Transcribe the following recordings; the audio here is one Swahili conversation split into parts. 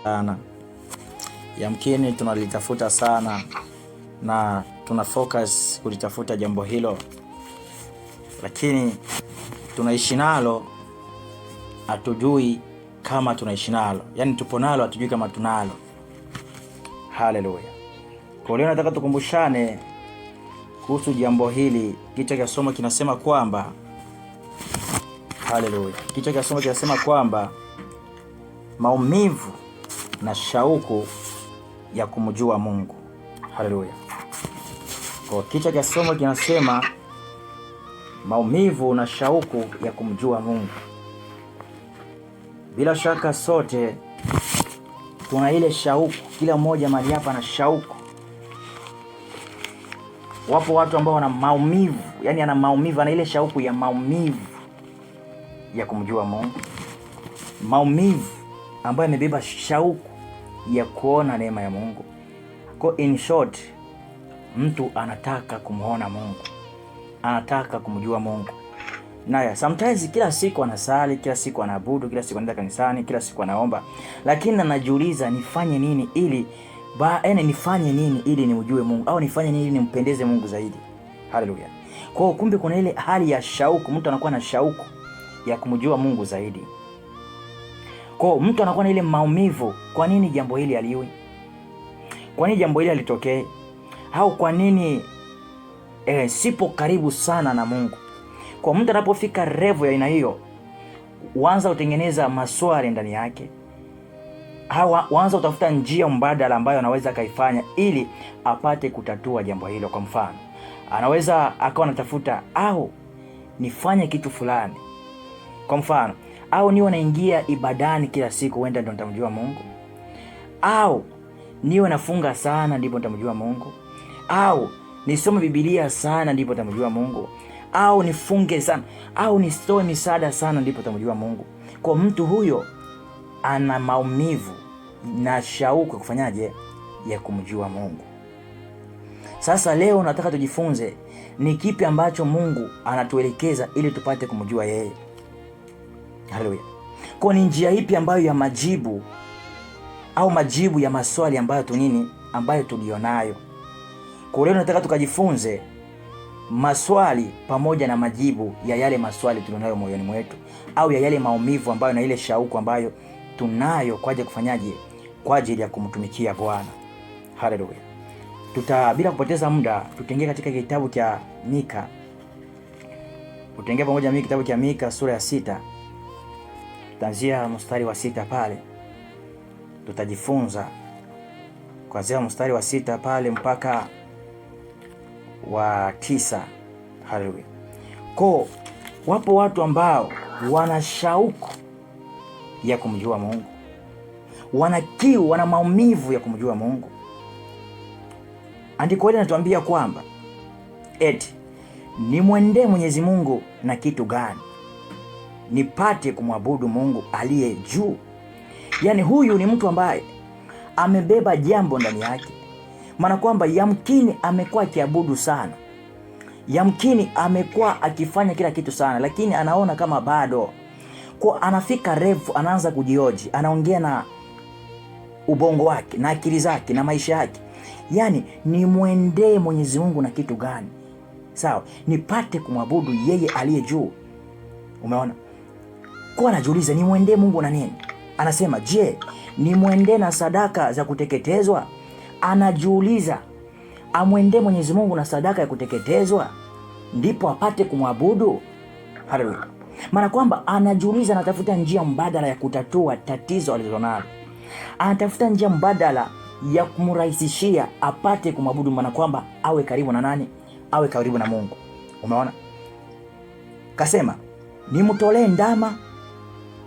sana. Yamkini tunalitafuta sana na tuna focus kulitafuta jambo hilo, lakini tunaishi nalo, hatujui kama tunaishi nalo. Yaani tupo nalo, hatujui kama tunalo. Haleluya. Kwa leo nataka tukumbushane kuhusu jambo hili. Kichwa cha somo kinasema kwamba haleluya. Kichwa cha somo kinasema kwamba maumivu na shauku ya kumjua Mungu. Haleluya. Kwa kichwa cha somo kinasema maumivu na shauku ya kumjua Mungu. Bila shaka sote tuna ile shauku, kila mmoja mahali hapa na shauku. Wapo watu ambao wana maumivu, yani ana maumivu, ana ile shauku ya maumivu ya kumjua Mungu. Maumivu ambayo yamebeba shauku ya kuona neema ya Mungu. Kwa in short, mtu anataka kumuona Mungu, anataka kumjua Mungu. Naya sometimes kila siku anasali, kila siku anaabudu, kila siku anaenda kanisani, kila siku anaomba, lakini anajiuliza nifanye nini ili nifanye nini ili nimjue Mungu, au nifanye nini ili nimpendeze Mungu zaidi. Haleluya. Kwa kumbe kuna ile hali ya shauku, mtu anakuwa na shauku ya kumjua Mungu zaidi. Kwa mtu anakuwa na ile maumivu, kwa nini jambo hili aliwe? Kwa nini jambo hili alitokee? Au kwa nini sipo karibu sana na Mungu? Kwa mtu anapofika level ya aina hiyo, huanza kutengeneza maswali ndani yake. Huanza kutafuta njia mbadala ambayo anaweza kaifanya ili apate kutatua jambo hilo. Kwa mfano, anaweza akawa anatafuta au nifanye kitu fulani. Kwa mfano, au niwe naingia ibadani kila siku, huenda ndio nitamjua Mungu. Au niwe nafunga sana ndipo nitamjua Mungu. Au nisome Biblia sana ndipo nitamjua Mungu. Au nifunge sana, au nisitoe misaada sana ndipo nitamjua Mungu. Kwa mtu huyo ana maumivu na shauku kufanyaje ya kumjua Mungu. Sasa leo nataka tujifunze ni kipi ambacho Mungu anatuelekeza ili tupate kumjua yeye. Haleluya. Kwa ni njia ipi ambayo ya majibu au majibu ya maswali ambayo ambayo tulionayo. Kwa leo nataka tukajifunze maswali pamoja na majibu ya yale maswali tulionayo moyoni mwetu, au ya yale maumivu ambayo na ile shauku ambayo tunayo kwa ajili kufanyaje, kwa ajili ya kumtumikia Bwana. Haleluya. Bila kupoteza muda, tutaingia katika kitabu cha Mika. Tutaingia pamoja na kitabu cha Mika sura ya 6. Tutaanzia mstari wa 6 pale. Tutajifunza kuanzia mstari wa 6 pale mpaka wa 9. Haleluya. Kwa wapo watu ambao wana shauku ya kumjua Mungu, wana kiu, wana maumivu ya kumjua Mungu. Andiko hili linatuambia kwamba nimwendee Mwenyezi Mungu na kitu gani? Nipate kumwabudu Mungu aliye juu. Yaani huyu ni mtu ambaye amebeba jambo ndani yake. Maana kwamba yamkini amekuwa akiabudu sana, yamkini amekuwa akifanya kila kitu sana, lakini anaona kama bado. Kwa anafika refu, anaanza kujioji, anaongea na ubongo wake na akili zake na maisha yake. Yaani nimwendee Mwenyezi Mungu na kitu gani? Sawa, nipate kumwabudu yeye aliye juu. Umeona? Kwa anajiuliza nimwendee Mungu na nini? Anasema, je, nimwendee na sadaka za kuteketezwa? Anajiuliza amwendee Mwenyezi Mungu na sadaka ya kuteketezwa ndipo apate kumwabudu. Haleluya. Maana kwamba anajiuliza, anatafuta njia mbadala ya kutatua tatizo alilonalo. Anatafuta njia mbadala ya kumrahisishia apate kumwabudu, maana kwamba awe karibu na nani? Awe karibu na Mungu. Umeona? Kasema nimtolee ndama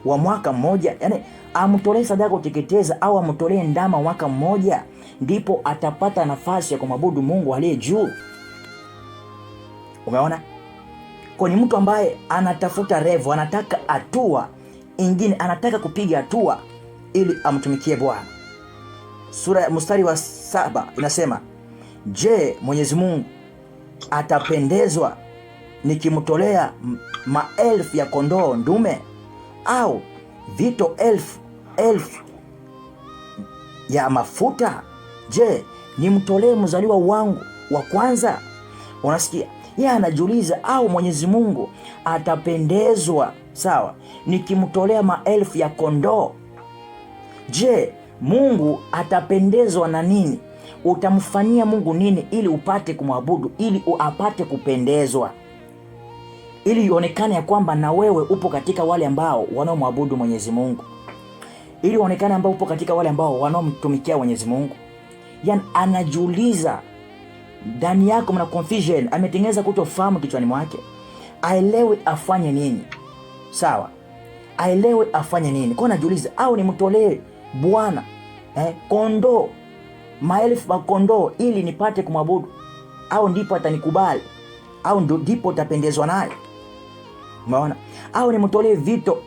wa mwaka mmoja, yani amtolee sadaka kuteketeza au amtolee ndama mwaka mmoja ndipo atapata nafasi ya kumwabudu Mungu aliye juu. Umeona? Kwa ni mtu ambaye anatafuta revo, anataka hatua ingine, anataka kupiga hatua ili amtumikie Bwana. Sura mstari wa 7 inasema, je, Mwenyezi Mungu atapendezwa nikimtolea maelfu ya kondoo ndume au vito elfu ya mafuta? Je, nimtolee mzaliwa wangu wa kwanza? Unasikia? Yeye anajiuliza, au Mwenyezi Mungu atapendezwa, sawa, nikimtolea maelfu ya kondoo? Je, Mungu atapendezwa na nini? Utamfanyia Mungu nini ili upate kumwabudu, ili apate kupendezwa, ili ionekane ya kwamba na wewe upo katika wale ambao wanaomwabudu Mwenyezi Mungu, ili ionekane ambao upo katika wale ambao wanaomtumikia Mwenyezi Mungu. Yani anajiuliza, ndani yako mna confusion, ametengeneza kutofahamu kichwani mwake, aelewe afanye nini. Sawa, aelewe afanye nini. Kwa anajiuliza, au nimtolee Bwana kondoo, maelfu ya kondoo ili nipate kumwabudu, au ndipo atanikubali, au ndipo utapendezwa naye? Umeona? Au nimtolee vito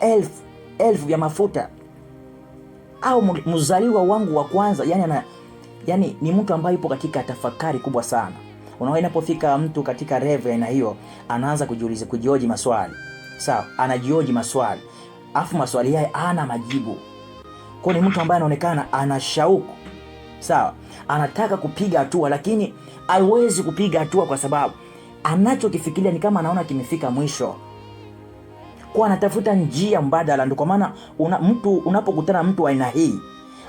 elfu vya mafuta, au mzaliwa wangu wa kwanza? Yani ni mtu ambaye yupo katika tafakari kubwa sana. Unaona, inapofika mtu katika revel na hiyo, anaanza kujioji maswali. Sawa, anajioji maswali, afu maswali haya hana majibu. Kwa ni mtu ambaye anaonekana ana shauku, sawa, anataka kupiga hatua, lakini haiwezi kupiga hatua kwa sababu anachokifikiria ni kama anaona kimefika mwisho. Kwa anatafuta njia mbadala. Ndio kwa maana unapokutana na mtu wa aina hii,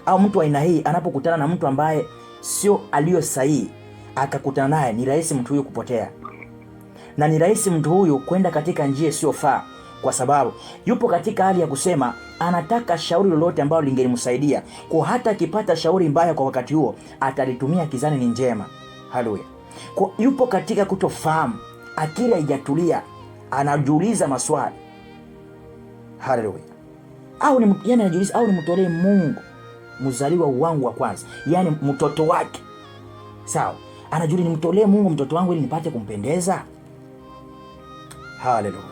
au mtu wa aina hii anapokutana na mtu ambaye sio aliyo sahihi, akakutana naye, ni rahisi mtu huyu kupotea, na ni rahisi mtu huyu kwenda katika njia isiyofaa, kwa sababu yupo katika hali ya kusema anataka shauri lolote ambalo lingelimsaidia. Kwa hata akipata shauri mbaya kwa wakati huo, atalitumia kizani ni njema. Haleluya. Kwa yupo katika kutofahamu, akili haijatulia, anajiuliza maswali. Haleluya. Anajiuliza, au nimtolee Mungu mzaliwa wangu wa kwanza, yani mtoto wake. Sawa, anajiuliza, nimtolee Mungu mtoto wangu ili nipate kumpendeza? Haleluya.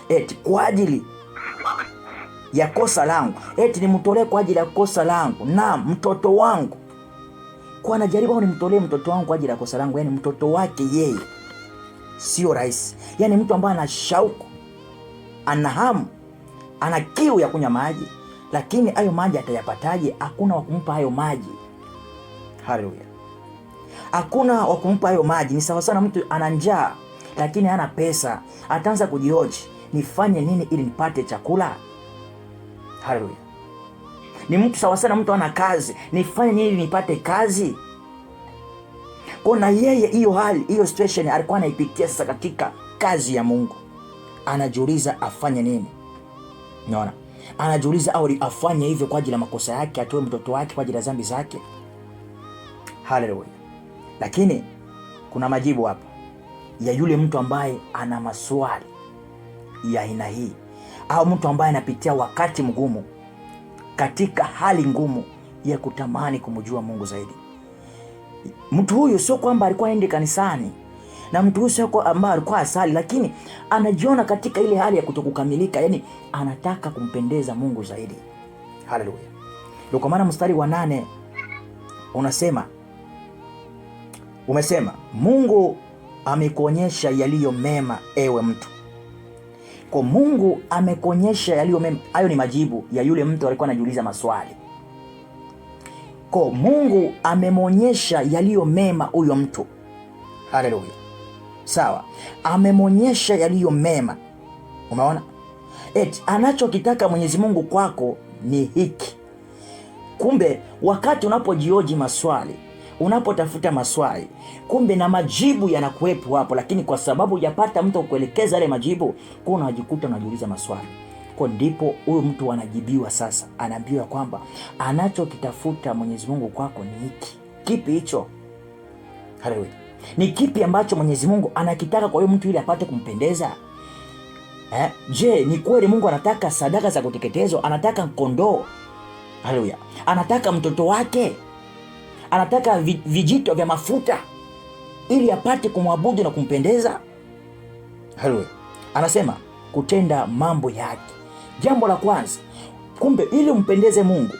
Eti kwa ajili ya kosa langu, eti nimtolee kwa ajili ya kosa langu na mtoto wangu. Kwa anajaribu, au nimtolee mtoto wangu kwa ajili ya kosa langu, yani mtoto wake yeye. Sio rahisi. Yani mtu ambaye ana shauku, ana hamu, ana kiu ya kunywa maji, lakini hayo maji atayapataje? Hakuna wa kumpa hayo maji. Haleluya. Hakuna wa kumpa hayo maji. Ni sawa sana mtu ana njaa lakini hana pesa, ataanza kujioji, nifanye nini ili nipate chakula? Haleluya. Ni mtu sawa sana mtu ana kazi, nifanye nini ili nipate kazi? Kwa na yeye hiyo hali, hiyo situation alikuwa anaipitia sasa katika kazi ya Mungu. Anajiuliza afanye nini? Unaona? Anajiuliza au afanye hivyo kwa ajili ya makosa yake, atoe mtoto wake kwa ajili ya dhambi zake. Haleluya. Lakini kuna majibu hapa ya yule mtu ambaye ana maswali ya aina hii, au mtu ambaye anapitia wakati mgumu, katika hali ngumu ya kutamani kumjua Mungu zaidi. Mtu huyu sio kwamba alikuwa aende kanisani, na mtu huyu sio kwamba alikuwa asali, lakini anajiona katika ile hali ya kutokukamilika, yani anataka kumpendeza Mungu zaidi. Haleluya. Ndio kwa maana mstari wa 8 umesema Mungu amekuonyesha yaliyo mema, ewe mtu. Kwa Mungu amekuonyesha yaliyo mema. Hayo ni majibu ya yule mtu alikuwa anajiuliza maswali. Kwa Mungu amemonyesha yaliyo mema huyo mtu. Haleluya. Sawa, amemonyesha yaliyo mema. Umeona? Anachokitaka Mwenyezi Mungu kwako ni hiki. Kumbe wakati unapojioji maswali, unapotafuta maswali, kumbe na majibu yanakuwepo hapo, lakini kwa sababu hujapata mtu kukuelekeza yale majibu, kwa unajikuta unajiuliza maswali. Kwa ndipo huyo mtu anajibiwa sasa, anaambiwa kwamba anachokitafuta Mwenyezi Mungu kwako ni hiki. Kipi hicho? Haleluya. Ni kipi ambacho Mwenyezi Mungu anakitaka kwa huyo mtu ili apate kumpendeza? Je, ni kweli Mungu anataka sadaka za kuteketezwa? Anataka kondoo? Haleluya. Anataka mtoto wake? Anataka vijito vya mafuta ili apate kumwabudu na kumpendeza? Haleluya. Anasema kutenda mambo yake. Jambo la kwanza, kumbe ili umpendeze Mungu,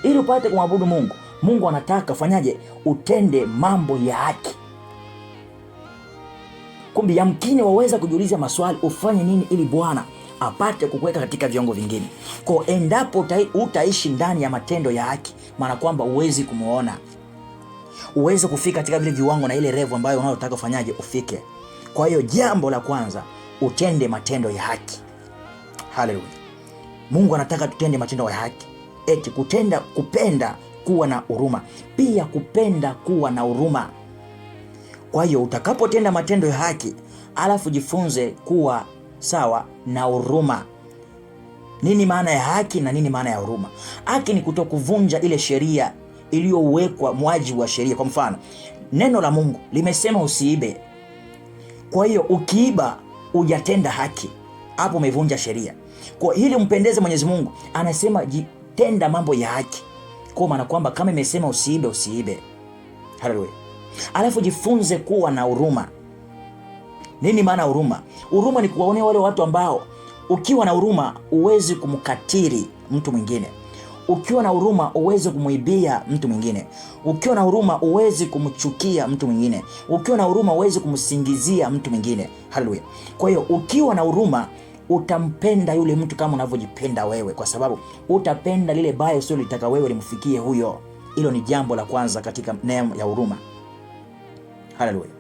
ili upate kumwabudu Mungu, Mungu anataka fanyaje? Utende mambo ya haki. Kumbe yamkini waweza kujiuliza maswali, ufanye nini ili Bwana apate kukuweka katika viwango vingine. Kwa endapo utaishi ndani ya matendo ya haki, maana kwamba uwezi kumuona, uweze kufika katika vile viwango na ile level ambayo unayotaka ufanyaje ufike. Kwa hiyo jambo la kwanza, utende matendo ya haki. Haleluya. Mungu anataka tutende matendo ya haki. Eti kupenda kuwa na huruma, pia kupenda kuwa na huruma. Kwa hiyo utakapotenda matendo ya haki, alafu jifunze kuwa sawa na huruma. Nini maana ya haki na nini maana ya huruma? Haki ni kutokuvunja ile sheria iliyowekwa, mwajibu wa sheria. Kwa mfano, neno la Mungu limesema usiibe. Kwa hiyo ukiiba hujatenda haki, hapo umevunja sheria. Kwa hili mpendeze Mwenyezi Mungu, anasema jitenda mambo ya haki. Kwa maana kwamba kama imesema usiibe, usiibe. Haleluya. Alafu jifunze kuwa na huruma. Nini maana huruma? Huruma ni kuwaonea wale watu ambao, ukiwa na huruma uwezi kumkatiri mtu mwingine. Ukiwa na huruma uwezi kumuibia mtu mwingine. Ukiwa na huruma uwezi kumchukia mtu mwingine. Ukiwa na huruma uwezi kumsingizia mtu mwingine. Haleluya. Kwa hiyo ukiwa na huruma utampenda yule mtu kama unavyojipenda wewe, kwa sababu utapenda lile baya usilolitaka wewe limfikie huyo. Hilo ni jambo la kwanza katika neema ya huruma. Haleluya.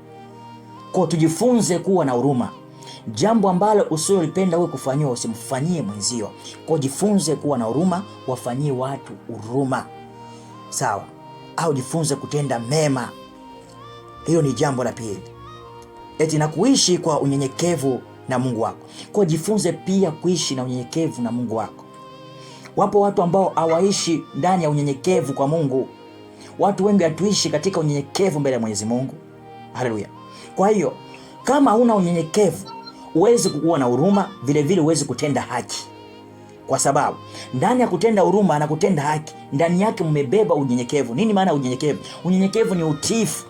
Kwa tujifunze kuwa na huruma. Jambo ambalo usilolipenda wewe kufanyiwa usimfanyie mwenzio. Kwa jifunze kuwa na huruma, wafanyie watu huruma. Sawa? Au jifunze kutenda mema. Hiyo ni jambo la pili. Eti na kuishi kwa unyenyekevu na Mungu wako. Kwa jifunze pia kuishi na unyenyekevu na Mungu wako. Wapo watu ambao hawaishi ndani ya unyenyekevu kwa Mungu. Watu wengi hatuishi katika unyenyekevu mbele ya Mwenyezi Mungu. Haleluya. Kwa hiyo kama huna unyenyekevu, huwezi kuwa na huruma, vile vile huwezi kutenda haki. Kwa sababu ndani ya kutenda huruma na kutenda haki, ndani yake mmebeba unyenyekevu. Nini maana unyenyekevu? Unyenyekevu ni utiifu.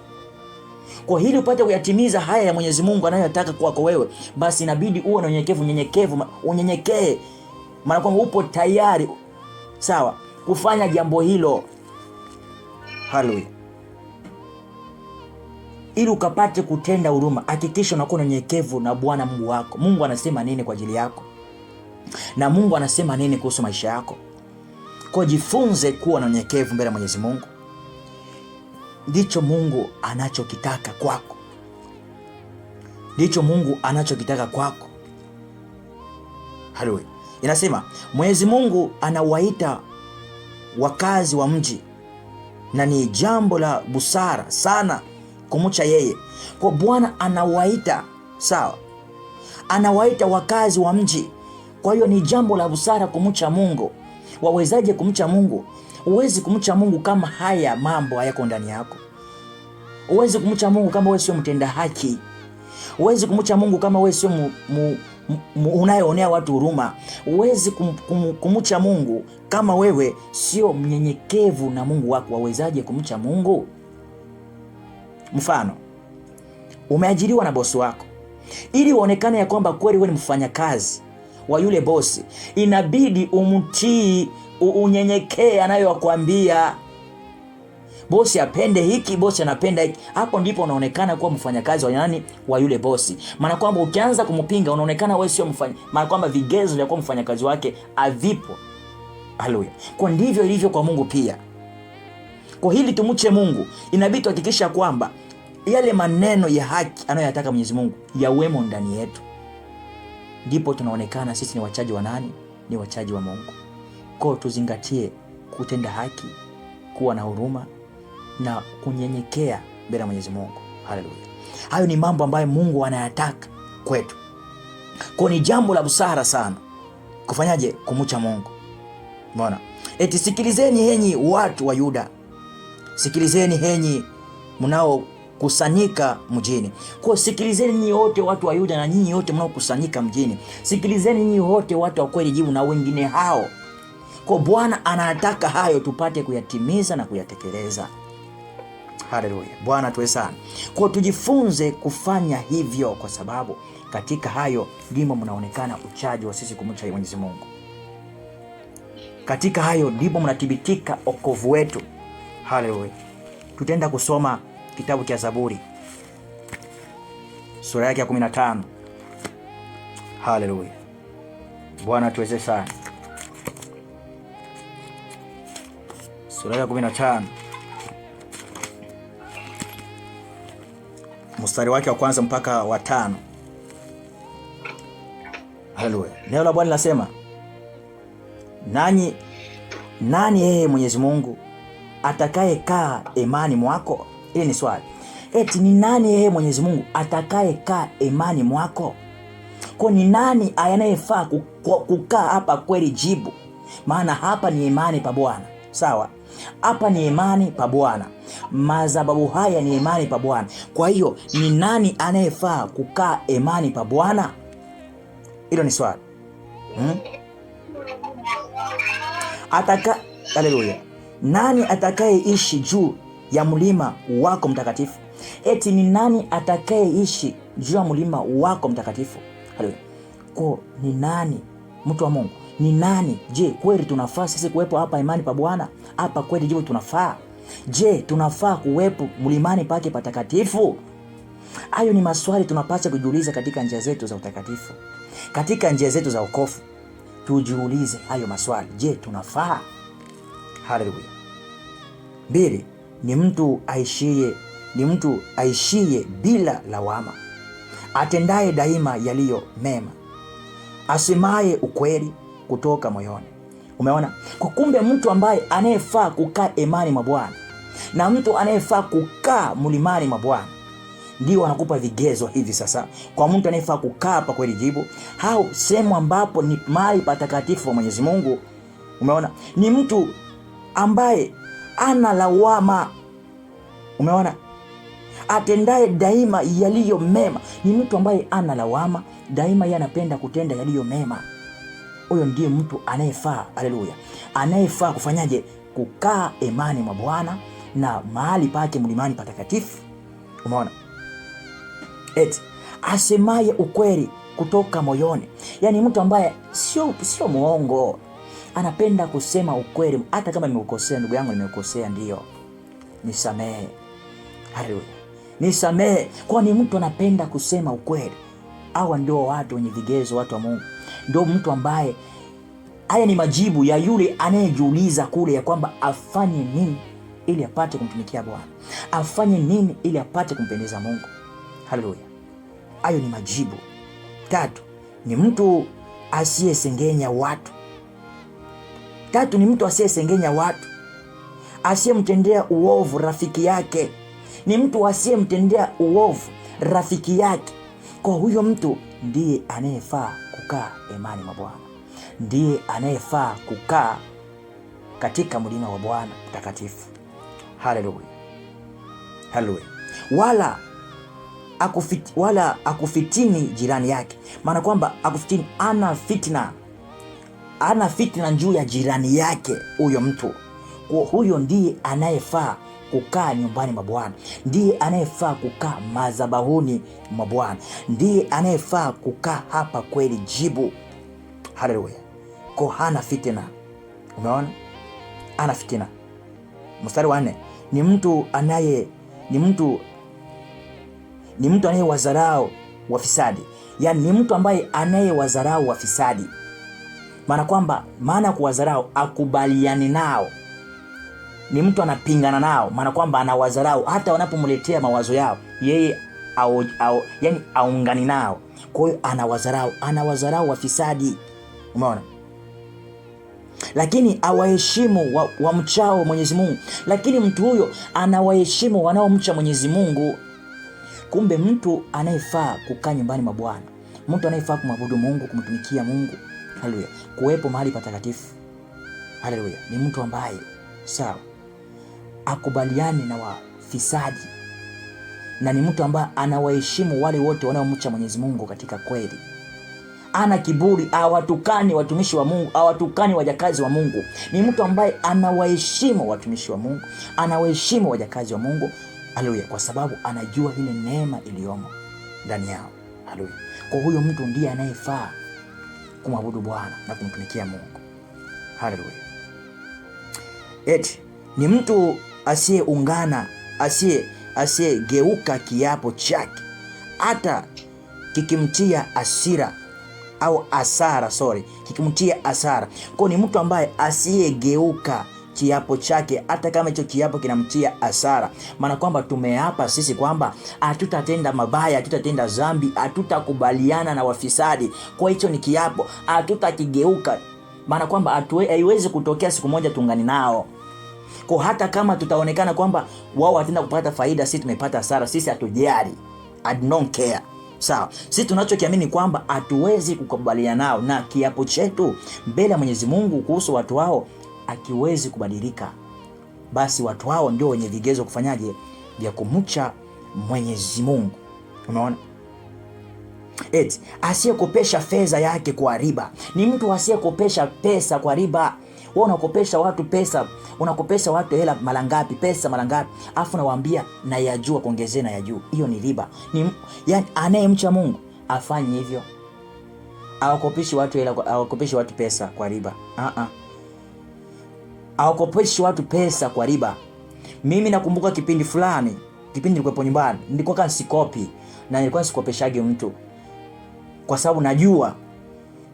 Kwa hili upate kuyatimiza haya ya Mwenyezi Mungu anayotaka kwako wewe, basi inabidi uwe na unyenyekevu, unyenyekee. Maana kwamba upo tayari, sawa, kufanya jambo hilo. Haleluya. Ili ukapate kutenda huruma, hakikisha unakuwa unyenyekevu na Bwana Mungu wako. Mungu anasema nini kwa ajili yako? Na Mungu anasema nini kuhusu maisha yako? Kwa jifunze kuwa na unyenyekevu mbele ya Mwenyezi Mungu. Ndicho Mungu anachokitaka kwako. Ndicho Mungu anachokitaka kwako. Haleluya. Inasema Mwenyezi Mungu anawaita wakazi wa mji, na ni jambo la busara sana kumcha yeye. Kwa Bwana anawaita, sawa, anawaita wakazi wa mji. Kwa hiyo ni jambo la busara kumcha Mungu. Wawezaje kumcha Mungu? Huwezi kumcha Mungu kama haya mambo hayako ndani yako. Huwezi kumcha Mungu kama wewe sio mtenda haki. Huwezi kumcha Mungu kama wewe sio unayeonea watu huruma. Huwezi kumcha Mungu kama wewe sio mnyenyekevu na Mungu wako. Wawezaje kumcha Mungu? Mfano, umeajiriwa na bosi wako. Ili uonekane ya kwamba kweli wewe ni mfanyakazi wa yule bosi, inabidi umtii, unyenyekee anayokuambia. Bosi apende hiki, bosi anapenda hiki. Hapo ndipo unaonekana kuwa mfanyakazi wa nani? Wa yule bosi. Maana kwamba ukianza kumpinga unaonekana wewe sio maana kwamba vigezo vya kuwa mfanyakazi wake havipo. Haleluya. Kwa ndivyo ilivyo kwa Mungu pia. Kwa hili tumche Mungu, inabidi tuhakikisha kwamba yale maneno ya haki anayoyataka Mwenyezi Mungu yawemo ndani yetu. Ndipo tunaonekana sisi ni wachaji wa nani? Ni wachaji wa Mungu. Kwa tuzingatie kutenda haki, kuwa na huruma na kunyenyekea mbele ya Mwenyezi Mungu. Haleluya. Hayo ni mambo ambayo Mungu anayataka kwetu. Kwa ni jambo la busara sana kufanyaje? Kumcha Mungu. Umeona? Eti sikilizeni henyi watu wa Yuda. Sikilizeni henyi mnao kusanyika mjini. Kwa sikilizeni nyinyi wote watu wa Yuda na nyinyi wote mnaokusanyika mjini. Sikilizeni nyinyi wote watu wa kweli jibu na wengine hao. Kwa Bwana anataka hayo tupate kuyatimiza na kuyatekeleza. Haleluya. Bwana tuwe sana. Kwa tujifunze kufanya hivyo, kwa sababu katika hayo ndimo mnaonekana uchaji wa sisi kumcha Mwenyezi Mungu. Katika hayo ndipo mnathibitika wokovu wetu. Haleluya. Tutaenda kusoma kitabu cha Zaburi sura yake ya 15. Haleluya. Bwana tuweze sana. Sura ya 15 mstari wake wa kwanza mpaka wa 5. Haleluya. Neno la Bwana linasema, nani yeye Mwenyezi Mungu atakaye kaa imani mwako? Hili ni swali. Eti ni nani yeye Mwenyezi Mungu atakaye kaa imani mwako? Kwa ni nani anayefaa kukaa hapa kweli? Jibu. Maana hapa ni imani pa Bwana. Sawa? Hapa ni imani pa Bwana. Madhabahu haya ni imani pa Bwana. Kwa hiyo ni nani anayefaa kukaa imani pa Bwana? Hilo ni swali. Haleluya. Nani atakayeishi juu ya mlima wako mtakatifu? Eti ni nani atakayeishi juu ya mlima wako mtakatifu? Haleluya. Kwa ni nani, mtu wa Mungu? Ni nani? Je, kweli tunafaa sisi kuwepo hapa imani pa Bwana? Hapa kweli jibu tunafaa? Je, tunafaa kuwepo mlimani pake patakatifu? Hayo ni maswali tunapaswa kujiuliza katika njia zetu za utakatifu. Katika njia zetu za wokovu tujiulize hayo maswali. Je, tunafaa? Haleluya. 2, ni mtu aishiye bila lawama, atendaye daima yaliyo mema, asemaye ukweli kutoka moyoni. Umeona? Kwa kumbe mtu ambaye anayefaa kukaa imani mwa Bwana na mtu anayefaa kukaa mlimani mwa Bwana ndio anakupa vigezo hivi sasa. Kwa mtu anayefaa kukaa hapa kweli jibu, au sehemu ambapo ni mahali patakatifu wa Mwenyezi Mungu. Umeona? Ni mtu ambaye ana lawama. Umeona? Atendaye daima yaliyo mema. Ni mtu ambaye ana lawama, daima yeye anapenda kutenda yaliyo mema. Huyo ndiye mtu anayefaa. Haleluya. Anayefaa kufanyaje? Kukaa imani mwa Bwana na mahali pake mlimani patakatifu. Umeona? Eti asemaye ukweli kutoka moyoni. Yaani mtu ambaye sio muongo. Anapenda kusema ukweli. Hata kama nimekukosea ndugu yangu, nimekukosea, ndio, nisamehe. Haleluya. Nisamehe. Kwa ni mtu anapenda kusema ukweli. Hawa ndio watu wenye vigezo, watu wa Mungu. Ndio mtu ambaye haya ni majibu ya yule anayejiuliza kule ya kwamba afanye nini ili apate kumtumikia Bwana. Afanye nini ili apate kumpendeza Mungu. Haleluya. Hayo ni majibu. 3, ni mtu asiyesengenya watu. 3, ni mtu asiyesengenya watu, asiyemtendea uovu rafiki yake. Ni mtu asiyemtendea uovu rafiki yake. Kwa huyo mtu ndiye anayefaa kukaa imani mwa Bwana, ndiye anayefaa kukaa katika mlima wa Bwana mtakatifu. Haleluya. Haleluya. Wala akufitini jirani yake. Maana kwamba akufitini, ana fitna juu ya jirani yake. Huyo mtu, huyo ndiye anayefaa kukaa nyumbani mwa Bwana, ndiye anayefaa kukaa madhabahuni mwa Bwana, ndiye anayefaa kukaa hapa kweli jibu. Haleluya. Kwa hana fitina. Umeona? Ana fitina. Mstari wa 4, ni mtu anayewazarau wafisadi. Yaani ni mtu ambaye anayewazarau wafisadi. Maana kuwazarau, akubaliani nao. Ni mtu anapingana nao, maana kwamba anawazarau. Hata wanapomletea mawazo yao, yeye yani aungani nao. Kwa hiyo anawazarau wafisadi. Umeona? Lakini awaheshimu wamchao Mwenyezi Mungu. Lakini mtu huyo anawaheshimu wanaomcha Mwenyezi Mungu. Kumbe mtu anayefaa kukaa nyumbani mwa Bwana, mtu anayefaa kumwabudu Mungu, kumtumikia Mungu, haleluya, kuwepo mahali patakatifu, haleluya, ni mtu ambaye sawa akubaliani na wafisadi, na ni mtu ambaye anawaheshimu wale wote wanaomcha Mwenyezi Mungu katika kweli. Ana kiburi, hawatukani watumishi wa Mungu, hawatukani wajakazi wa Mungu. Ni mtu ambaye anawaheshimu watumishi wa Mungu, anawaheshimu wajakazi wa Mungu, haleluya, kwa sababu anajua ile neema iliyomo ndani yao, haleluya. Kwa huyo mtu ndiye anayefaa kumwabudu Bwana na kumtumikia Mungu, haleluya. Eti ni mtu asiyeungana, asiyegeuka kiapo chake hata kikimtia hasira, au hasara, kikimtia hasara. Kwa ni mtu ambaye asiyegeuka kiapo chake, hata kama hicho kiapo kinamtia hasara. Maana kwamba tumeapa sisi kwamba hatutatenda mabaya, hatutatenda dhambi, hatutakubaliana na wafisadi. Kwa hicho ni kiapo, hatutakigeuka. Maana kwamba haiwezi kutokea siku moja tungani nao. Kwa hata kama tutaonekana kwamba wao watenda kupata faida, sisi tumepata hasara, sisi hatujali. I don't care. Sawa. Sisi tunachokiamini kwamba hatuwezi kukubaliana nao, na kiapo chetu mbele ya Mwenyezi Mungu kuhusu watu wao akiwezi kubadilika. Basi watu hao ndio wenye vigezo kufanyaje vya kumcha Mwenyezi Mungu. Unaona? Asiyekopesha fedha yake kwa riba. Ni mtu asiyekopesha pesa kwa riba. Wewe unakopesha watu pesa, unakopesha watu hela mara ngapi, pesa mara ngapi, afu nawaambia na yajua kuongezea na yajua. Hiyo ni riba. Yani anayemcha Mungu afanye hivyo. Hawakopeshi watu hela, hawakopeshi watu pesa kwa riba. Hawakopeshi watu pesa kwa riba. Mimi nakumbuka kipindi fulani, kipindi nilikuwa nyumbani, nilikuwa kama sikopi na nilikuwa sikopeshage mtu. Kwa sababu najua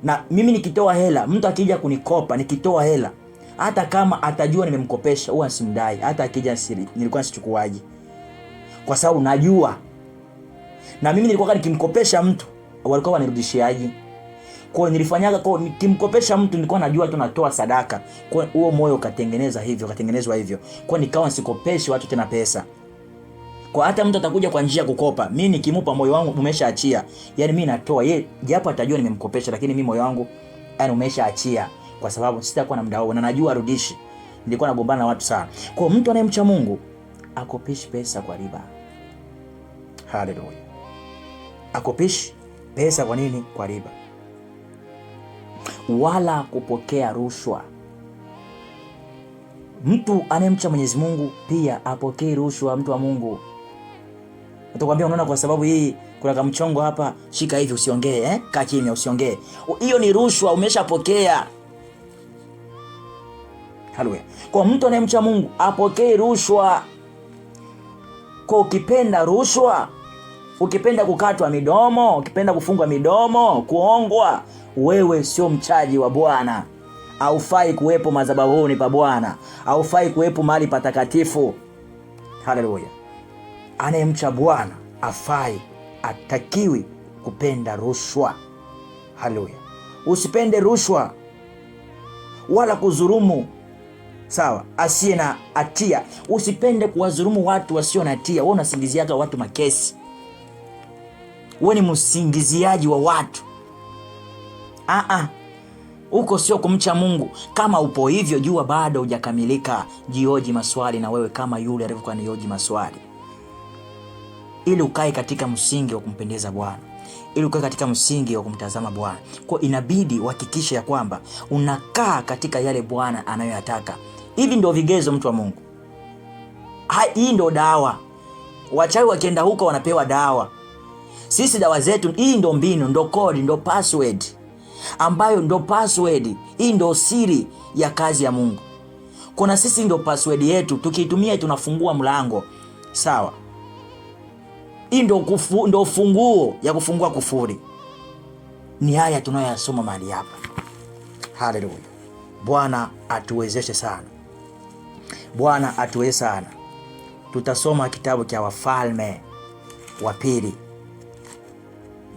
na mimi nikitoa hela, mtu akija kunikopa, nikitoa hela, hata kama atajua nimemkopesha, huwa simdai. Hata akija siri, nilikuwa sichukuaji. Kwa sababu najua. Na mimi nilikuwa nikimkopesha mtu, walikuwa wanirudishiaje. Kwa hiyo nilifanyaga, kwa nikimkopesha mtu nilikuwa najua tu natoa sadaka. Kwa hiyo huo moyo katengenezwa hivyo. Kwa nikawa sikopeshi watu tena pesa. Kwa hata mtu atakuja kwa njia kukopa, mimi nikimupa moyo wangu umeshaachia. Yani mimi natoa, yeye japo atajua nimemkopesha, lakini mimi moyo wangu yani umeshaachia, kwa sababu sitakuwa na muda huo na najua arudishi. Nilikuwa nagombana na watu sana. Kwa mtu anayemcha Mungu akopeshi pesa kwa riba. Haleluya. Akopeshi pesa kwa nini? Kwa riba. Wala kupokea rushwa. Mtu anayemcha Mwenyezi Mungu pia apokee rushwa. Mtu wa Mungu utakwambia, unaona, kwa sababu hii kuna kamchongo hapa, shika hivi usiongee, kaa kimya usiongee. Hiyo ni rushwa, umeshapokea. Haleluya. Kwa mtu anayemcha Mungu apokee rushwa. Kwa ukipenda rushwa, ukipenda kukatwa midomo, ukipenda kufungwa midomo, kuongwa, wewe sio mchaji wa Bwana. Haufai kuwepo madhabahuni pa Bwana. Haufai kuwepo mahali patakatifu. Haleluya. Anayemcha Bwana atakiwi kupenda rushwa. Haleluya. Usipende rushwa wala kuzurumu. Sawa, asiye na hatia. Usipende kuwazurumu watu wasio na hatia. Wewe unasingiziaga watu makesi. Wewe ni msingiziaji wa watu. Huko sio kumcha Mungu. Kama upo hivyo, jua bado hujakamilika. Jioji maswali na wewe kama yule alivyokuwa anioji maswali. Ili ukae katika msingi wa kumpendeza Bwana. Ili ukae katika msingi wa kumtazama Bwana. Kwa inabidi uhakikishe ya kwamba unakaa katika yale Bwana anayoyataka. Hivi ndio vigezo, mtu wa Mungu. Hii ndio dawa. Wachawi wakienda huko wanapewa dawa. Sisi dawa zetu, hii ndio mbinu, ndio kodi, ndio password. Ambayo ndio password. Hii ndio siri ya kazi ya Mungu. Kuna sisi ndio password yetu, tukiitumia tunafungua mlango. Sawa. Hii ndio funguo ya kufungua kufuri. Ni haya tunayoyasoma mahali hapa. Haleluya. Bwana atuwezeshe sana. Bwana atuwezeshe sana. Tutasoma kitabu cha Wafalme wa Pili.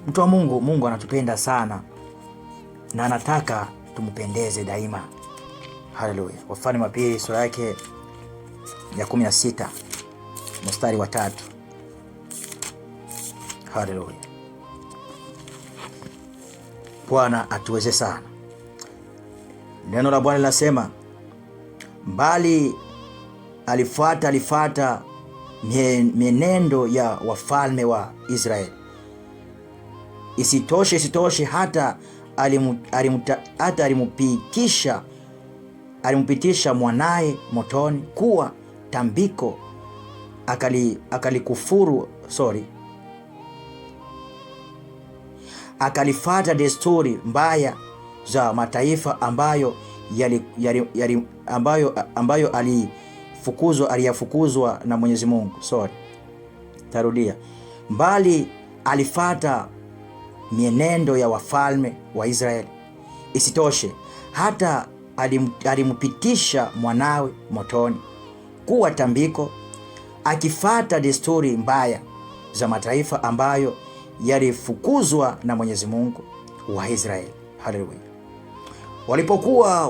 Mtu wa Mungu, Mungu anatupenda sana na anataka tumpendeze daima. Haleluya. Wafalme wa Pili sura yake ya 16 mstari wa 3. Haleluya. Bwana atuweze sana. Neno la Bwana linasema, bali alifuata mienendo ya wafalme wa Israeli. Isitoshe hata alimpitisha mwanaye motoni kuwa tambiko, akalifata desturi mbaya za mataifa ambayo aliyafukuzwa na Mwenyezi Mungu. Tarudia. Bali alifata mienendo ya wafalme wa Israeli. Isitoshe, hata alimpitisha mwanawe motoni kuwa tambiko, akifata desturi mbaya za mataifa ambayo yalifukuzwa na Mwenyezi Mungu wa Israeli. Haleluya. Walipokuwa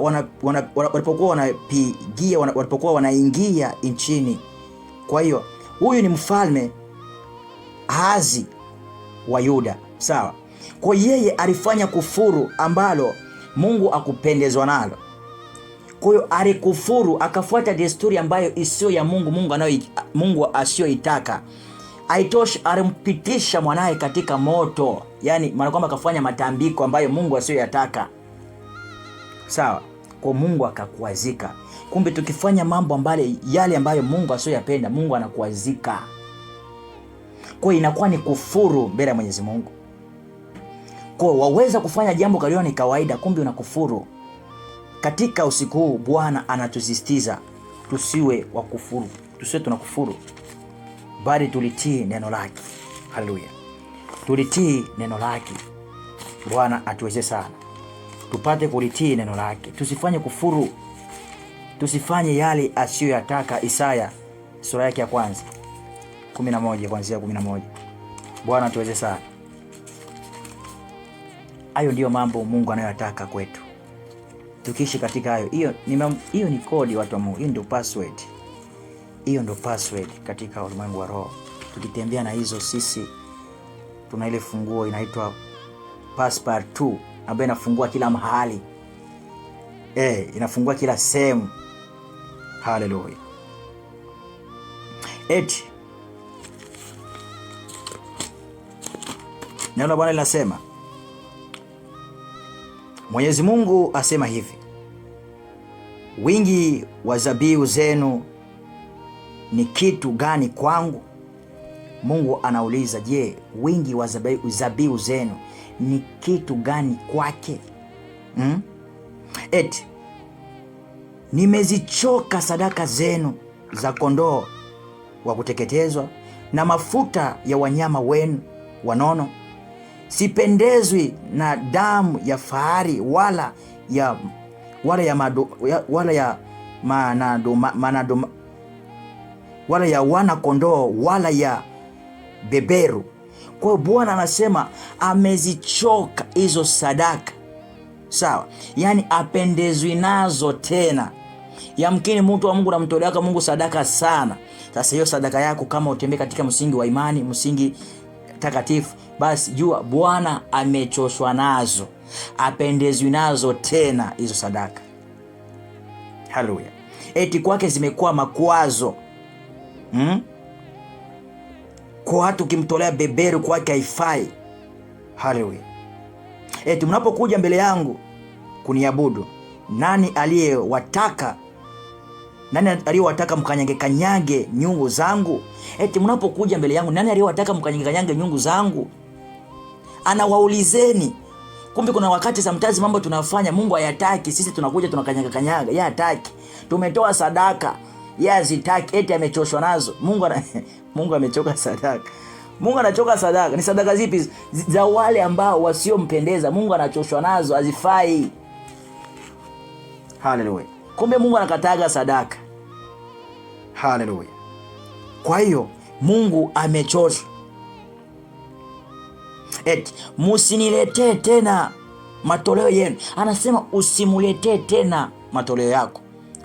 wanaingia nchini. Kwa hiyo huyu ni mfalme Ahazi wa Yuda, sawa. Kwa yeye alifanya kufuru ambalo Mungu akupendezwa nalo. Kwa hiyo alikufuru, akafuata desturi ambayo isiyo ya Mungu, Mungu asiyoitaka. Haitoshi, alimpitisha mwanae katika moto, yani maana kwamba akafanya matambiko ambayo Mungu asiyoyataka, sawa. Kwa Mungu akakuazika. Kumbe tukifanya mambo yale ambayo Mungu asiyoyapenda, Mungu anakuazika. Kwa inakuwa ni kufuru mbele ya Mwenyezi Mungu. Kwa waweza kufanya jambo kaliona ni kawaida, kumbe unakufuru. Katika usiku huu Bwana anatusisitiza tusiwe wa kufuru, tusiwe tunakufuru, bali tulitii neno lake. Haleluya. Tulitii neno lake. Bwana atuweze sana tupate kulitii neno lake, tusifanye kufuru, tusifanye yale asiyoyataka. Isaya sura yake ya kwanza 11 kuanzia 11. Bwana atuweze sana. Hayo ndio mambo Mungu anayoyataka kwetu. Tukiishi katika hayo, hiyo ni kodi watu wa Mungu. Hiyo ndio password. Hiyo ndio password katika ulimwengu wa roho. Tukitembea na hizo, sisi tuna ile funguo inaitwa passepartout, ambayo inafungua kila mahali. Inafungua kila sehemu. Haleluya. Neno la Bwana linasema, Mwenyezi Mungu asema hivi, wingi wa zabihu zenu ni kitu gani kwangu? Mungu anauliza, je, wingi wa zabihu zenu ni kitu gani kwake? Nimezichoka sadaka zenu za kondoo wa kuteketezwa na mafuta ya wanyama wenu wanono. Sipendezwi na damu ya fahari wala ya wana kondoo wala ya beberu. Kwa hiyo Bwana anasema amezichoka hizo sadaka, sawa. Yani apendezwi nazo tena. Yamkini mtu wa Mungu unamtolea Mungu sadaka sana. Sasa hiyo sadaka yako kama utembee katika msingi wa imani, msingi takatifu, basi jua Bwana amechoshwa nazo, apendezwi nazo tena hizo sadaka. Haleluya. Kwake zimekuwa makwazo. Kwa hata ukimtolea beberu kwake haifai. Haleluya. Mnapokuja mbele yangu kuniabudu, nani aliyewataka mkanyage nyungu zangu? Mnapokuja mbele yangu, nani aliyewataka mkanyage nyungu zangu? Anawaulizeni. Kumbe kuna wakati sometimes mambo tunafanya Mungu hayataki, sisi tunakuja tunakanyaga, yeye hataki. Tumetoa sadaka, yeye hazitaki, amechoshwa nazo. Mungu amechoka sadaka. Mungu anachoka sadaka. Ni sadaka zipi? Za wale ambao wasiompendeza. Mungu anachoshwa nazo, hazifai. Haleluya. Kumbe Mungu anakataga sadaka. Haleluya. Kwa hiyo Mungu amechoshwa. Musiniletee tena matoleo yenu. Anasema usimuletee tena matoleo yako.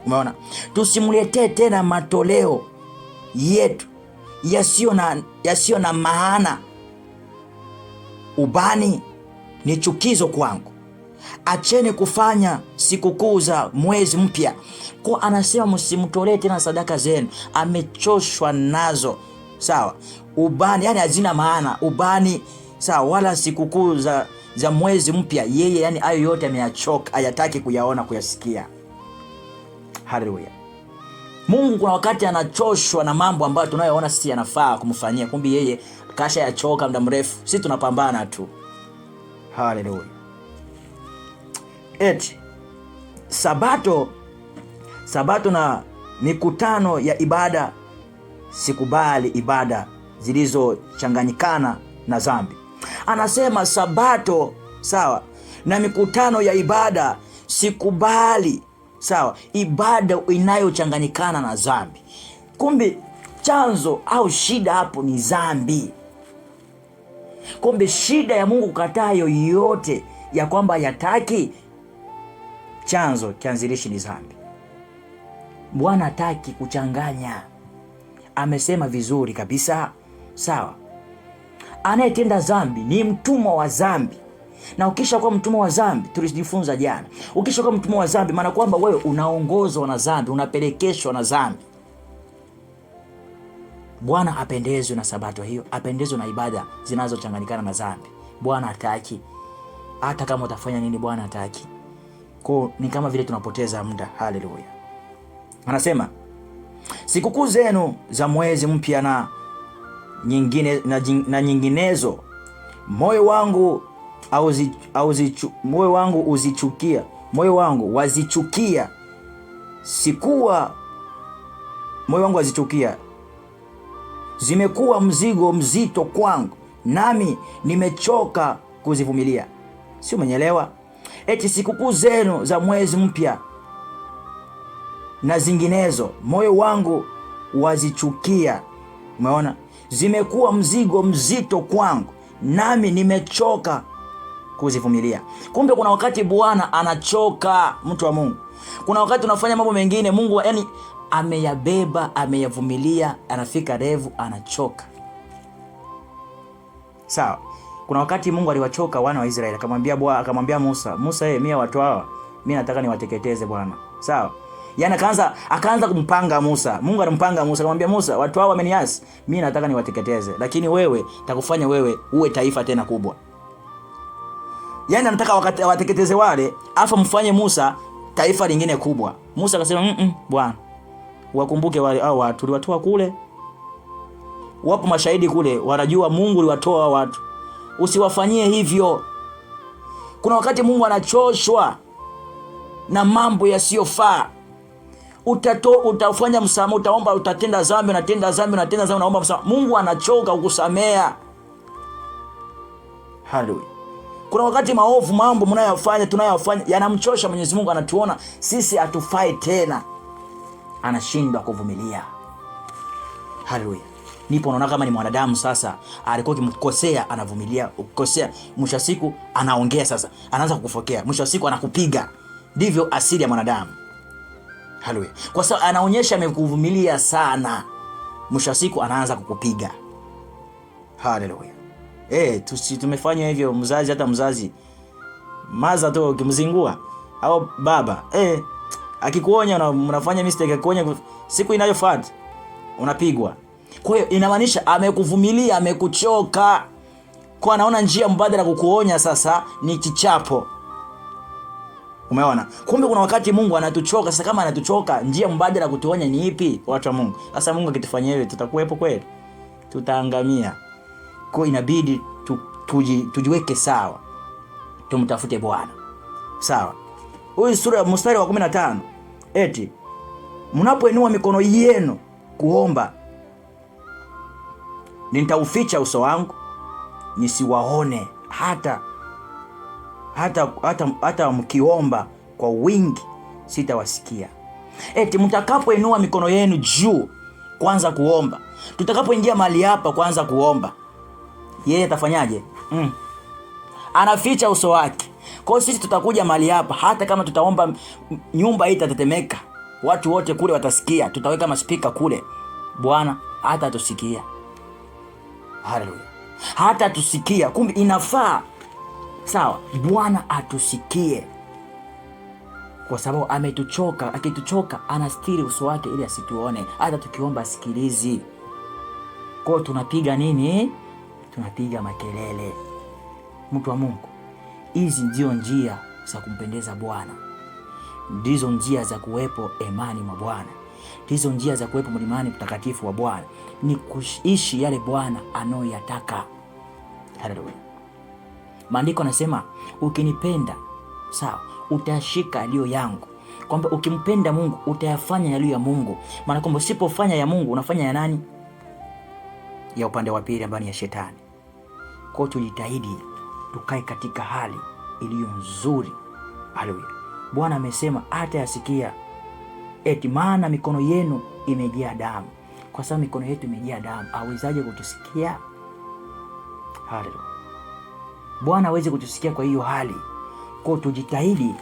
Umeona? Tusimuletee tena matoleo yetu yasio na maana. Ubani ni chukizo kwangu. Acheni kufanya sikukuu za mwezi mpya. Kwa anasema msimtolee tena sadaka zenu, amechoshwa nazo. Sawa? Ubani yani hazina maana. Ubani sawa, wala sikukuu za mwezi mpya, yeye yani hayo yote ameyachoka, hayataki kuyaona, kuyasikia. Haleluya. Mungu kuna wakati anachoshwa na mambo ambayo tunayoona sisi yanafaa kumfanyia, kumbe yeye kasha yachoka muda mrefu. Sisi tunapambana tu. Haleluya. Sabato na mikutano ya ibada, sikubali ibada zilizochanganyikana na dhambi. Anasema Sabato, sawa, na mikutano ya ibada sikubali, sawa, ibada inayochanganyikana na dhambi. Kumbe chanzo au shida hapo ni dhambi. Kumbe shida ya Mungu kukataa yoyote ya kwamba yataki, chanzo kianzilishi ni dhambi. Bwana hataki kuchanganya. Amesema vizuri kabisa, sawa, anayetenda dhambi ni mtumwa wa dhambi. Na ukisha kuwa mtumwa wa dhambi, tulijifunza jana, ukisha kuwa mtumwa wa dhambi maana kwamba wewe unaongozwa na dhambi, unapelekeshwa na dhambi. Bwana apendezwe na Sabato hiyo, apendezwe na ibada zinazochanganyikana na dhambi. Bwana hataki. Hata kama utafanya nini, Bwana hataki. Kwa ni kama vile tunapoteza muda. Haleluya. Anasema sikukuu zenu za mwezi mpya na nyinginezo moyo wangu wazichukia. Zimekuwa mzigo mzito kwangu, nami nimechoka kuzivumilia. Si umenyelewa? Eti sikukuu zenu za mwezi mpya na zinginezo moyo wangu wazichukia. Umeona? Zimekuwa mzigo mzito kwangu, nami nimechoka kuzivumilia. Kumbe kuna wakati Bwana anachoka, mtu wa Mungu. Kuna wakati unafanya mambo mengine Mungu yani ameyabeba, ameyavumilia, anafika revu anachoka. Sawa. Kuna wakati Mungu aliwachoka wana wa Israeli, akamwambia Musa, mimi watu hawa mimi nataka niwateketeze Bwana. Sawa? Yaani akaanza kumpanga Musa. Mungu alimpanga Musa, akamwambia Musa, watu hawa wameniasi, mimi nataka niwateketeze, lakini wewe takufanya wewe uwe taifa tena kubwa. Yaani anataka wateketeze wale, afa mfanye Musa taifa lingine kubwa. Musa akasema Bwana, wakumbuke wale hao watu tuliwatoa kule. Wapo mashahidi kule, wanajua Mungu aliwatoa watu. Usiwafanyie hivyo. Kuna wakati Mungu anachoshwa na mambo yasiyofaa. Utafanya msamaha, utaomba, utatenda dhambi, unaomba msamaha. Mungu anachoka kukusamea. Haleluya. Kuna wakati maovu, mambo tunayofanya yanamchosha Mwenyezi Mungu, anatuona sisi hatufai tena, anashindwa kuvumilia. Haleluya. Nipo naona kama ni mwanadamu sasa, alikuwa kimkosea anavumilia, ukikosea mwisho siku anaongea, sasa anaanza kukufokea, mwisho siku anakupiga. Ndivyo asili ya mwanadamu. Haleluya. Kwa sababu anaonyesha amekuvumilia sana, mwisho siku anaanza kukupiga. Haleluya. Tumefanya hivyo hata mzazi maza tu ukimzingua au baba akikuonya unafanya mistake, akikuonya siku inayofuata unapigwa. Kwa hiyo inamaanisha amekuvumilia, amekuchoka. Kwa anaona njia mbadala kukuonya sasa ni kichapo. Umeona? Kumbe kuna wakati Mungu anatuchoka. Sasa kama anatuchoka, njia mbadala kutuonya ni ipi, watu wa Mungu? Sasa Mungu akitufanyia hivyo tutakuwepo kweli? Tutaangamia. Kwa inabidi tujiweke sawa, tumtafute Bwana. Sawa. Huyu sura mstari wa 15, eti mnapoinua mikono yenu kuomba, nitauficha uso wangu nisiwaone, hata mkiomba kwa wingi sitawasikia. Eti mtakapoinua mikono yenu juu kwanza kuomba, tutakapoingia mahali hapa kwanza kuomba, yeye atafanyaje? Anaficha uso wake. Kwa sisi tutakuja mahali hapa, hata kama tutaomba nyumba hii itatetemeka, watu wote kule watasikia, tutaweka maspika kule, Bwana hata tusikia. Haleluya. Hata tusikia. Kumbe inafaa, sawa, Bwana atusikie, kwa sababu ametuchoka. Akituchoka anastiri uso wake ili asituone, hata tukiomba sikilizi. Kwa tunapiga nini? Tunapiga makelele. Mtu wa Mungu, hizi ndio njia za kumpendeza Bwana. Ndizo njia za kuwepo imani mwa Bwana. Ndizo njia za kuwepo mlimani mtakatifu wa Bwana. Ni kuishi yale Bwana anayoyataka. Haleluya. Maandiko yanasema ukinipenda, sawa, utashika yaliyo yangu. Kwamba ukimpenda Mungu utayafanya yaliyo ya Mungu. Maana kwamba usipofanya ya Mungu unafanya ya nani? Ya upande wa pili ambaye ni ya shetani. Kwa tujitahidi tukae katika hali iliyo nzuri. Haleluya. Bwana amesema hata yasikia eti maana mikono yenu imejaa damu. Kwa sababu mikono yetu imejaa damu, awezaje kutusikia? Haleluya. Bwana hawezi kutusikia kwa hiyo hali. Kwa tujitahidi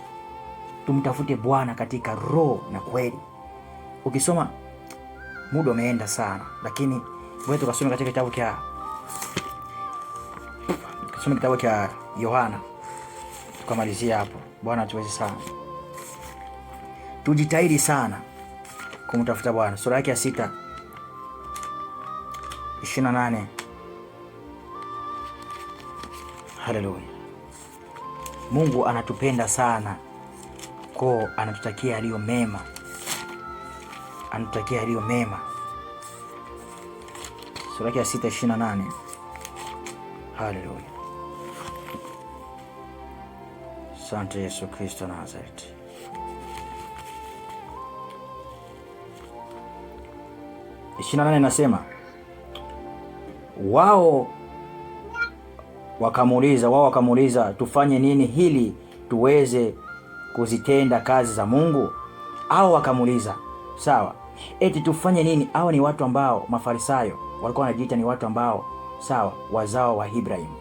tumtafute Bwana katika roho na kweli. Ukisoma, muda umeenda sana, lakini wewe tukasome katika kitabu cha Yohana tukamalizia hapo. Bwana tuweze sana. Tujitahidi sana kumtafuta Bwana. Sura yake ya 6:28. Haleluya. Mungu anatupenda sana, kwa anatutakia aliyo mema. Anatutakia aliyo mema. Sura yake ya 6:28. Haleluya. Asante Yesu Kristo Nazareti. Nasema wao wakamuuliza tufanye nini hili tuweze kuzitenda kazi za Mungu? Au wakamuuliza sawa, eti tufanye nini? Hao ni watu ambao Mafarisayo walikuwa wanajiita ni watu ambao sawa, wazao wa Ibrahimu.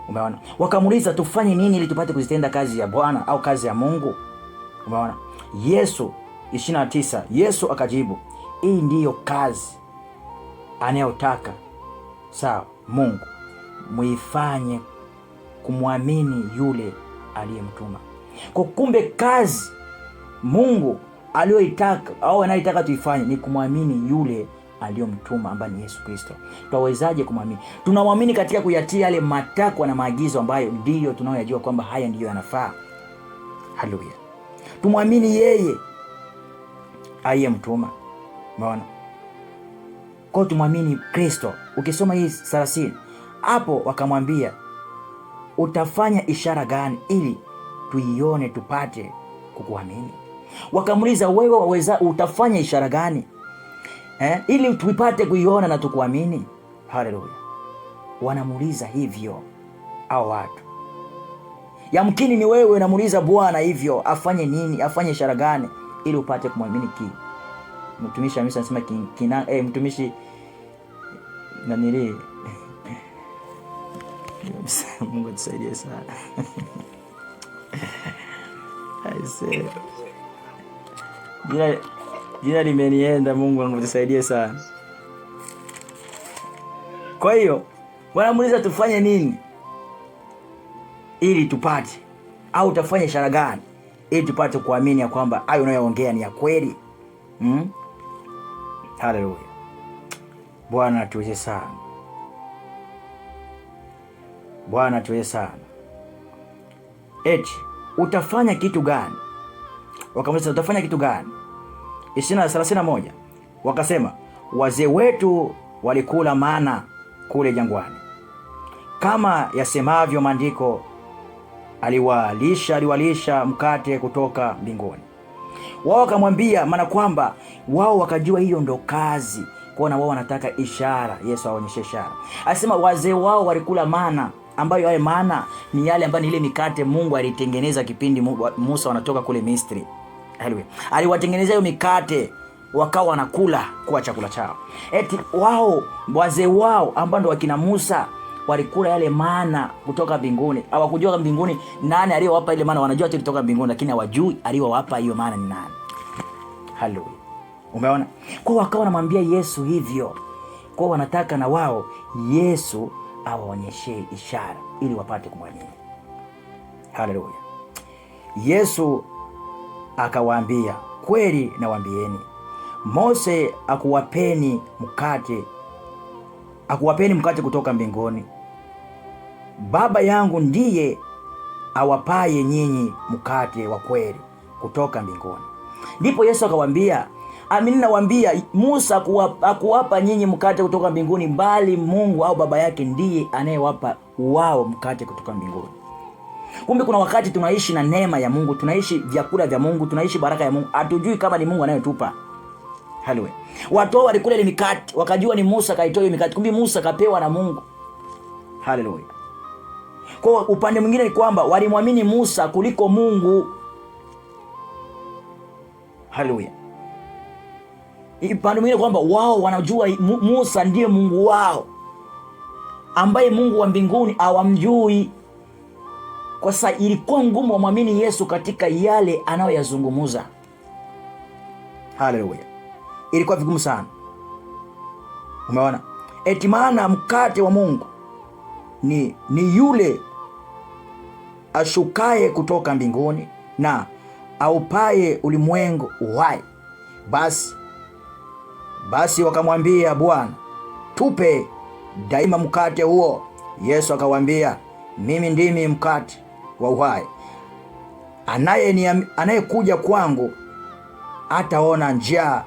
Umeona? Wakamuuliza tufanye nini ili tupate kuzitenda kazi ya Bwana au kazi ya Mungu? Umeona? Yesu 29, Yesu akajibu, hii ndiyo kazi anayotaka sawa Mungu, muifanye kumwamini yule aliyemtuma. Kwa kumbe kazi Mungu aliyoitaka au anayetaka tuifanye ni kumwamini yule aliyomtuma ambaye ni Yesu Kristo. Tutawezaje kumwamini? Tunamwamini katika kuyatia yale matakwa na maagizo ambayo ndiyo tunayoyajua kwamba haya ndiyo yanafaa. Haleluya. Tumwamini yeye aliyemtuma. Umeona? Kwa tumwamini Kristo. Ukisoma hii 30 hapo wakamwambia utafanya ishara gani ili tuione tupate kukuamini? Wakamuuliza wewe waweza utafanya ishara gani ili tupate kuiona na tukuamini? Haleluya. Wanamuuliza hivyo au watu. Yamkini ni wewe unamuuliza Bwana hivyo, afanye nini? Afanye ishara gani ili upate kumwamini? Mtumishi Hamisa anasema mtumishi nanili Mungu tusaidie sana. Aise. Jina limenienda. Mungu angutusaidie sana. Kwa hiyo wanamuuliza tufanye nini ili tupate, au utafanya ishara gani ili tupate kuamini ya kwamba hayo unayoongea ni ya kweli? Haleluya. Bwana tuweze sana. Bwana tuweze sana. Eti utafanya kitu gani? Wakamuuliza utafanya kitu gani? 31 wakasema wazee wetu walikula mana kule jangwani, kama yasemavyo maandiko, aliwalisha mkate kutoka mbinguni. Wao wakamwambia, maana kwamba wao wakajua hiyo ndo kazi, kwa na wao wanataka ishara. Yesu aonyeshe ishara. Asema wazee wao walikula mana, ambayo yale mana ni yale ambayo ni ile mikate Mungu alitengeneza kipindi Musa wanatoka kule Misri. Haleluya. Aliwatengenezea hiyo mikate wakawa wanakula kwa chakula chao. Eti wao wazee wao ambao ndo wakina Musa walikula yale mana kutoka mbinguni. Hawakujua mbinguni nani aliyowapa ile mana. Wanajua tu kutoka mbinguni, lakini hawajui aliyowapa hiyo mana ni nani. Haleluya. Umeona? Kwa wakawa wanamwambia Yesu hivyo. Kwa wanataka na wao Yesu awaonyeshe ishara ili wapate kumwamini. Haleluya. Yesu akawaambia, kweli nawaambieni, Mose akuwapeni mkate kutoka mbinguni. Baba yangu ndiye awapaye nyinyi mkate wa kweli kutoka mbinguni. Ndipo Yesu akawaambia, amini nawaambia, Musa akuwapa nyinyi mkate kutoka mbinguni, bali Mungu au baba yake ndiye anayewapa wao mkate kutoka mbinguni. Kumbe kuna wakati tunaishi na neema ya Mungu, tunaishi vyakula vya Mungu, tunaishi baraka ya Mungu, hatujui kama ni Mungu anayetupa. Haleluya. Watu walikula ile mikate wakajua ni Musa kaitoa ile mikate, kumbe Musa kapewa na Mungu. Haleluya. Kwa upande mwingine ni kwamba walimwamini Musa kuliko Mungu. Haleluya. Upande mwingine kwamba wao wanajua Musa ndiye Mungu wao, ambaye Mungu wa mbinguni hawamjui. Kwa sababu ilikuwa ngumu wamwamini Yesu katika yale anayoyazungumza. Haleluya. Ilikuwa vigumu sana. Umeona? Eti maana mkate wa Mungu ni yule ashukaye kutoka mbinguni na aupaye ulimwengu uhai. Basi wakamwambia, Bwana, tupe daima mkate huo. Yesu akawaambia, mimi ndimi mkate wa uhai. Anayekuja kwangu hataona njaa,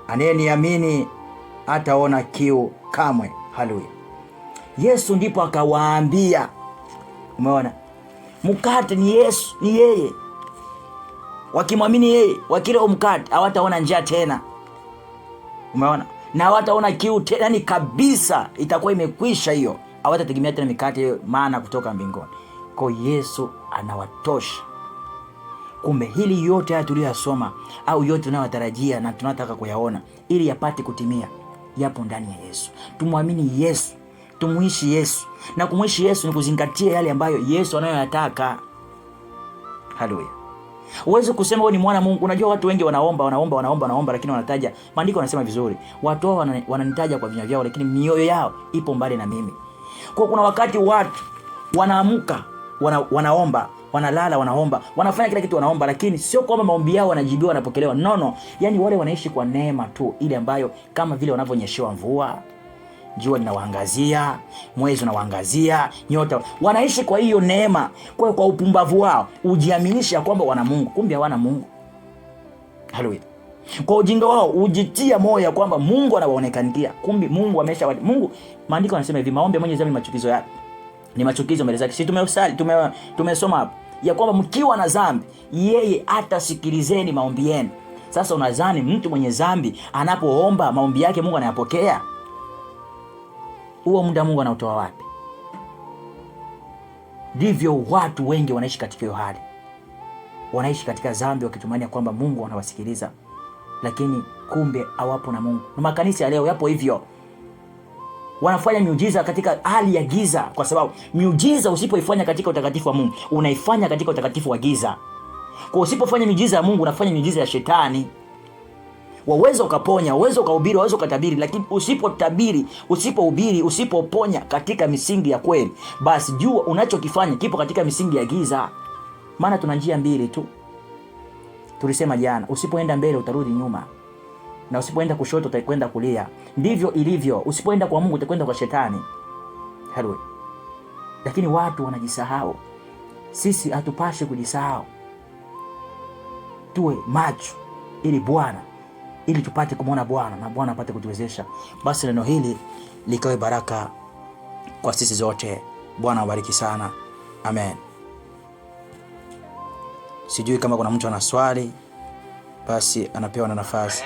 anayeniamini hataona kiu kamwe. Haleluya. Yesu ndipo akawaambia, umeona? Mkate ni Yesu, ni yeye. Wakimwamini yeye, wakila mkate hawataona njaa tena. Umeona? Na hawataona kiu tena, yani kabisa itakuwa imekwisha hiyo. Hawatategemea tena mikate maana kutoka mbinguni. Kwa Yesu anawatosha. Kumbe hili yote haya tuliyosoma au yote tunayotarajia na tunataka kuyaona ili yapate kutimia yapo ndani ya Yesu. Tumwamini Yesu, tumuishi Yesu. Na kumuishi Yesu ni kuzingatia yale ambayo Yesu anayoyataka. Haleluya. Uweze kusema wewe ni mwana Mungu. Unajua watu wengi wanaomba lakini wanataja, maandiko yanasema vizuri, watu wao wananitaja kwa vinywa vyao lakini mioyo yao ipo mbali na mimi. Kwa kuna wakati watu wanaamka wanaomba, wanalala wanaomba, wanafanya kila kitu wanaomba, lakini sio kwamba maombi yao yanajibiwa, yanapokelewa. No. Yani wale wanaishi kwa neema tu, ile ambayo kama vile wanavyonyeshewa mvua, jua linawaangazia, mwezi unawaangazia, nyota. Wanaishi kwa hiyo neema. Kwa upumbavu wao ujiaminisha kwamba wana Mungu, kumbe hawana Mungu. Haleluya. Kwa ujinga wao ujitia moyo kwamba Mungu anawaonekania, kumbe Mungu Mungu, maandiko yanasema hivi, maombi ya mwenye dhambi machukizo yake ni machukizo mbele zake. Sisi tumesoma hapa ya kwamba mkiwa na dhambi yeye atasikilizeni maombi yenu. Sasa unadhani mtu mwenye dhambi anapoomba maombi yake Mungu anayapokea? Huo muda Mungu anautoa wapi? Ndivyo watu wengi wanaishi katika hiyo hali. Wanaishi katika dhambi wakitumania kwamba Mungu anawasikiliza, lakini kumbe hawapo na Mungu. Na makanisa ya leo yapo hivyo. Wanafanya miujiza katika hali ya giza, kwa sababu miujiza usipoifanya katika utakatifu wa Mungu, unaifanya katika utakatifu wa giza. Kwa usipofanya miujiza ya Mungu, unafanya miujiza ya shetani. Waweza ukaponya, waweza ukahubiri, waweza ukatabiri, lakini usipotabiri, usipohubiri, usipoponya katika misingi ya kweli, basi jua unachokifanya kipo katika misingi ya giza. Maana tuna njia mbili tu. Tulisema jana, usipoenda mbele utarudi nyuma. Na usipoenda kushoto utakwenda kulia. Ndivyo ilivyo. Usipoenda kwa Mungu utakwenda kwa shetani. Haleluya. Lakini watu wanajisahau. Sisi hatupashi kujisahau. Tuwe macho ili tupate kumwona Bwana na Bwana apate kutuwezesha. Basi neno hili likawe baraka kwa sisi zote. Bwana awabariki sana. Amen. Sijui kama kuna mtu ana swali, basi anapewa na nafasi.